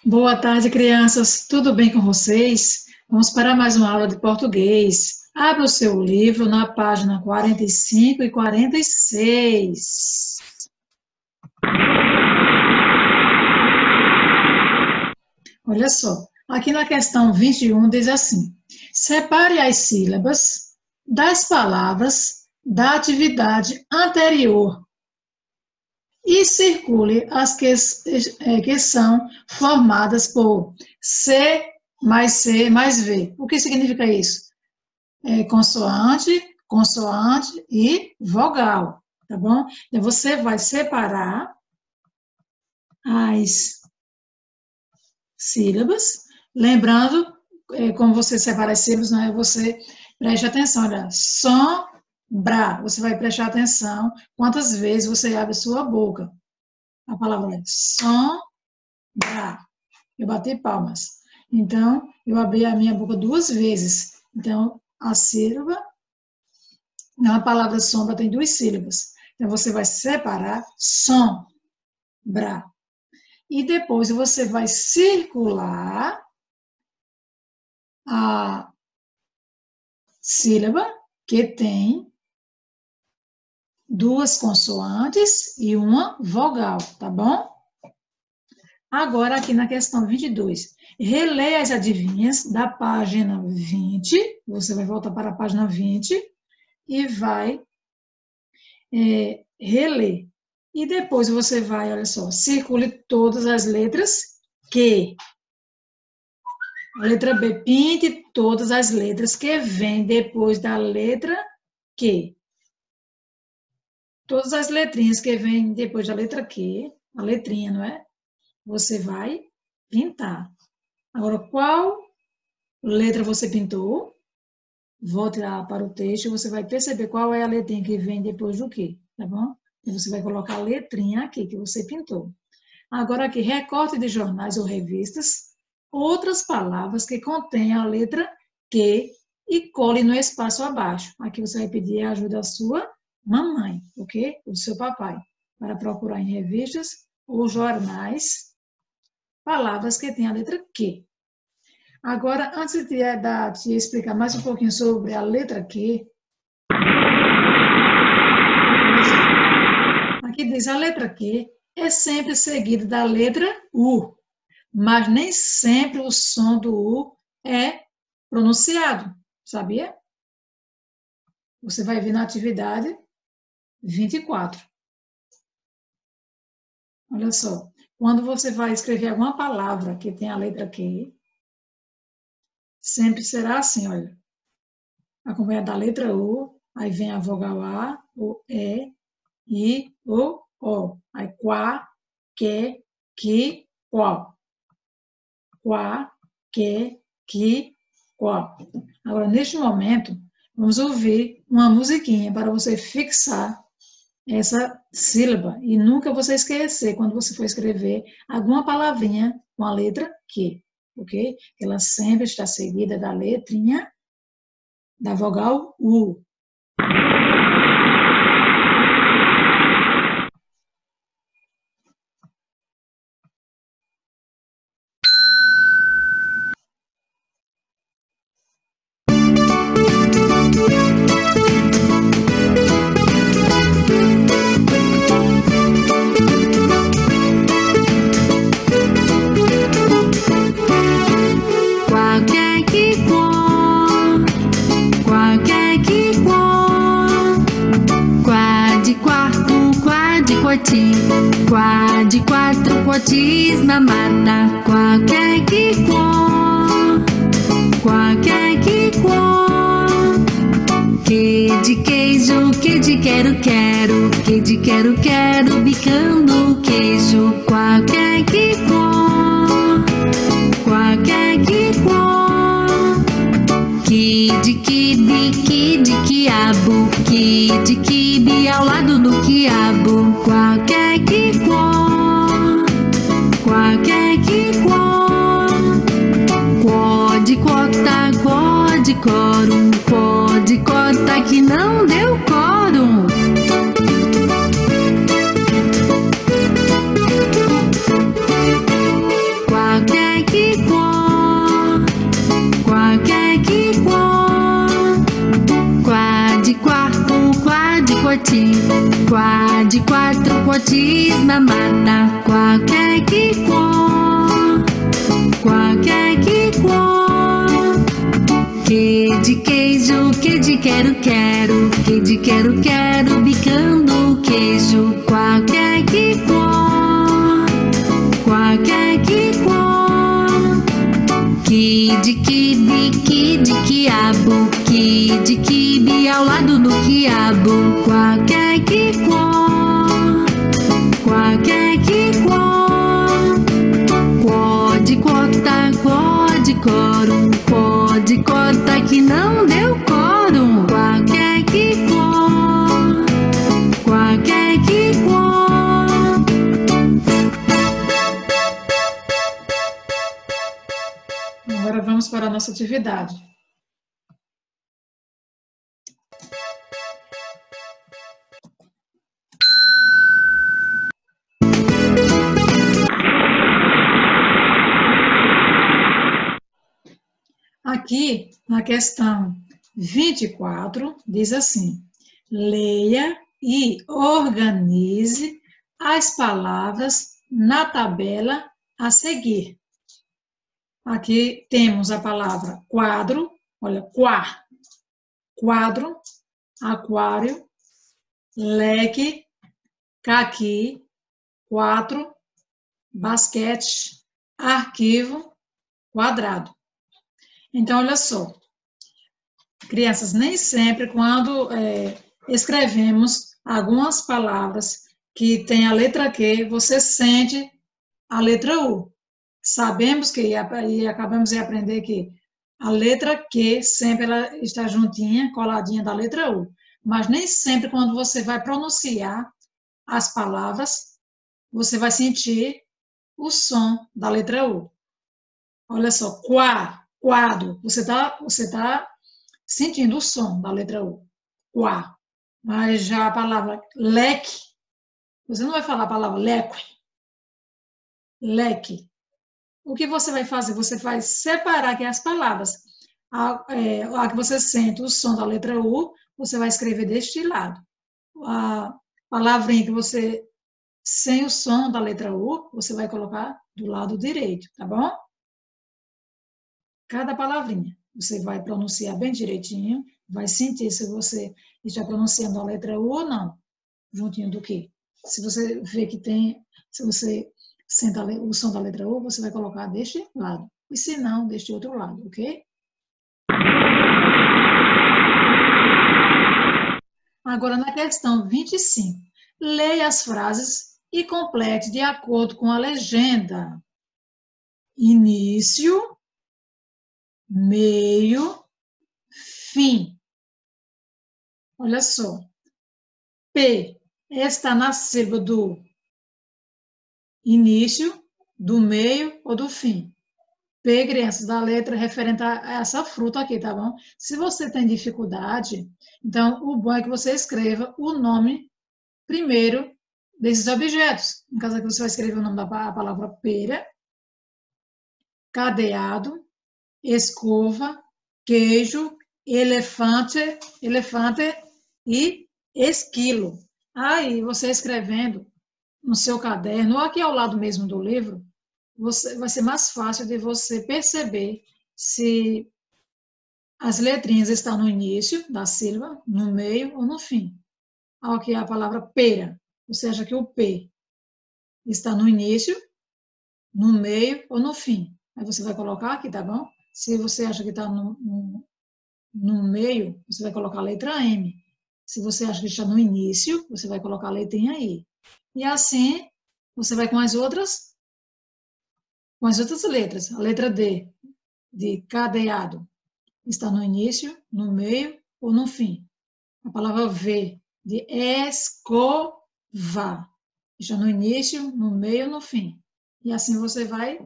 Boa tarde, crianças. Tudo bem com vocês? Vamos para mais uma aula de português. Abra o seu livro na página 45 e 46. Olha só, aqui na questão 21 diz assim: separe as sílabas das palavras da atividade anterior e circule as que são formadas por C mais V. O que significa isso? Consoante, consoante e vogal, tá bom? Então, você vai separar as sílabas, lembrando, como você separa as sílabas, né, você preste atenção, olha, som, Bra, você vai prestar atenção quantas vezes você abre sua boca. A palavra é som, bra. Eu bati palmas. Então, eu abri a minha boca 2 vezes. Então, a sílaba, na palavra sombra tem 2 sílabas. Então, você vai separar som, bra. E depois você vai circular a sílaba que tem 2 consoantes e uma vogal, tá bom? Agora, aqui na questão 22, releia as adivinhas da página 20, você vai voltar para a página 20 e vai reler. E depois você vai, olha só, circule todas as letras Q. A letra B, pinte todas as letras que vêm depois da letra Q. Todas as letrinhas que vêm depois da letra Q, a letrinha, não é? Você vai pintar. Agora, qual letra você pintou? Volte lá para o texto e você vai perceber qual é a letrinha que vem depois do quê, tá bom? E você vai colocar a letrinha aqui que você pintou. Agora aqui, recorte de jornais ou revistas, outras palavras que contêm a letra Q e cole no espaço abaixo. Aqui você vai pedir a ajuda da sua mamãe, ok? O seu papai, para procurar em revistas ou jornais palavras que têm a letra Q. Agora, antes de explicar mais um pouquinho sobre a letra Q, aqui diz a letra Q é sempre seguida da letra U, mas nem sempre o som do U é pronunciado, sabia? Você vai ver na atividade 24. Olha só, quando você vai escrever alguma palavra que tem a letra Q, sempre será assim, olha, acompanhada da letra U, aí vem a vogal A, o E, I, O. Aí quá, que, qual. Quá, que, qual. Agora, neste momento, vamos ouvir uma musiquinha para você fixar essa sílaba e nunca você esquecer quando você for escrever alguma palavrinha com a letra Q, ok? Ela sempre está seguida da letrinha da vogal U. Quá de 4 potis na mata. Qualquer que qual, qualquer que qual. Que de queijo, que de quero, que de quero, bicando o queijo. Qualquer que qual, qualquer que qual. Que de quibe, que de quiabo, que de quibe ao lado do quiabo. Qualquer que qual, qualquer que qual. Quó de cota, quó de quórum, quó de cota que não deu quórum. Qualquer de quatro, quotisma mata. Qualquer que qualquer que que de queijo, que de quero, quero, que de quero, quero, bicando o queijo. Qualquer que qualquer que de quibe, que de quiabo, que de quibe ao lado do quiabo. Qualquer que qualquer que quó de cota, quó de quórum, quó de cota que não deu quórum. Qualquer que qualquer que Agora vamos para a nossa atividade. Aqui, na questão 24, diz assim: leia e organize as palavras na tabela a seguir. Aqui temos a palavra quadro, olha, quadro, aquário, leque, caqui, quatro, basquete, arquivo, quadrado. Então, olha só, crianças, nem sempre quando escrevemos algumas palavras que tem a letra Q, você sente a letra U. Sabemos que, e acabamos de aprender que a letra Q sempre ela está juntinha, coladinha da letra U. Mas nem sempre quando você vai pronunciar as palavras, você vai sentir o som da letra U. Olha só, quadro, você tá sentindo o som da letra U. Quá. Mas já a palavra leque, você não vai falar a palavra leque. O que você vai fazer? Você vai separar aqui as palavras. A que você sente o som da letra U, você vai escrever deste lado. A palavrinha que você, sem o som da letra U, você vai colocar do lado direito, tá bom? Cada palavrinha. Você vai pronunciar bem direitinho, vai sentir se você está pronunciando a letra U ou não, juntinho do que. Se você vê que tem, se você sente o som da letra U, você vai colocar deste lado. E se não, deste outro lado, ok? Agora, na questão 25, leia as frases e complete de acordo com a legenda. Início, meio, fim. Olha só. P está na sílaba do início, do meio ou do fim. P, crianças, da letra referente a essa fruta aqui, tá bom? Se você tem dificuldade, então o bom é que você escreva o nome primeiro desses objetos. No caso aqui, você vai escrever o nome da palavra pera, cadeado, escova, queijo, elefante e esquilo. Aí, você escrevendo no seu caderno, ou aqui ao lado mesmo do livro, vai ser mais fácil de você perceber se as letrinhas estão no início da sílaba, no meio ou no fim. Aqui é a palavra pera, você acha que o P está no início, no meio ou no fim. Aí você vai colocar aqui, tá bom? Se você acha que está no meio, você vai colocar a letra M. Se você acha que está no início, você vai colocar a letrinha I. E assim, você vai com as outras letras. A letra D, de cadeado, está no início, no meio ou no fim. A palavra V, de escova, está no início, no meio ou no fim. E assim você vai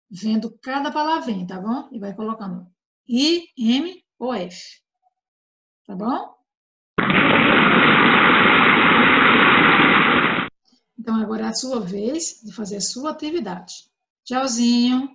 vendo cada palavrinha, tá bom? E vai colocando I, M ou F. Tá bom? Então, agora é a sua vez de fazer a sua atividade. Tchauzinho!